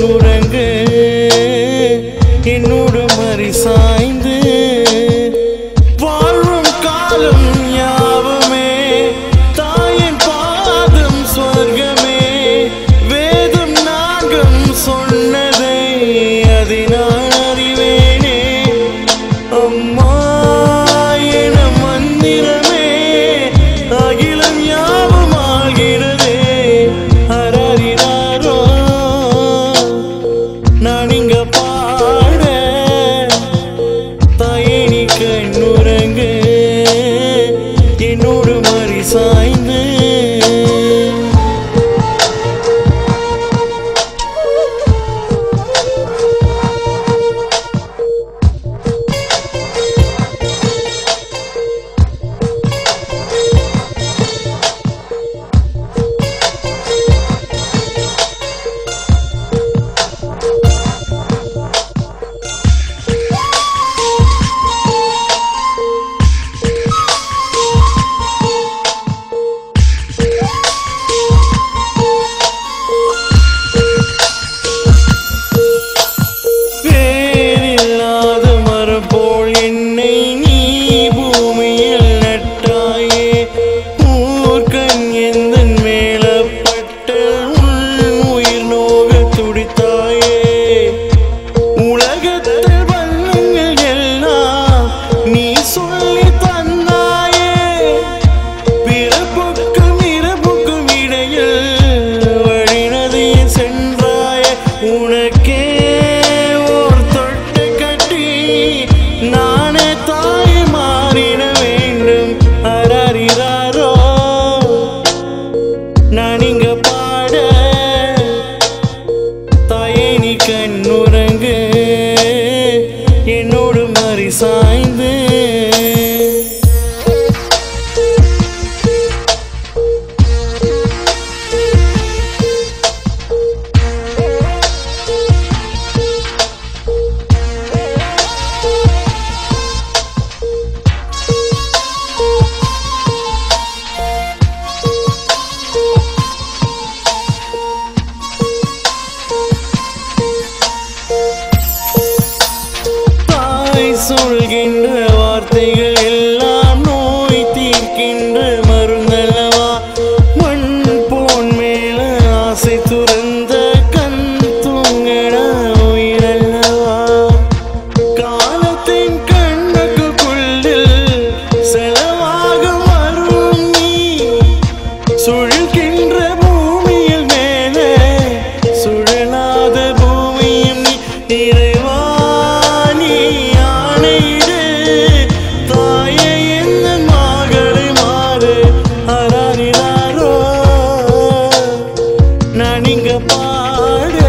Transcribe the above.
கண்ணுறங்கு என்னோடு மறி சாய்ந்து வாழும் காலம் யாவுமே தாயின் பாதம் சொர்க்கமே வேதம் நாகம் சொன்னதை அதை நான் அறிவேனே அம்மா என மந்திரமே அகிலம் யாவும் ஆகிறதே அரறினாரோ நான் இங்க பாட தாயே நீ கண்ணுறங்கு என்னோடு மறி சாய்ந்து கண்ணுறங்கு என்னோடு மறி சாய்ந்து சொல்கின்ற வார்த்தைகள் எல்லாம் நோய் தீர்க்கின்ற மருந்தல்லவா மண் போன் மேல ஆசை துறந்த கண் தூங்கட உயிரல்லவா காலத்தின் கண்ணுக்குள்ளில் செலவாக வரும் நீ சுழல்கின்ற பூமியில் மேலே சுழலாத பூமியும் நீ இறைவா நான் இங்க பாட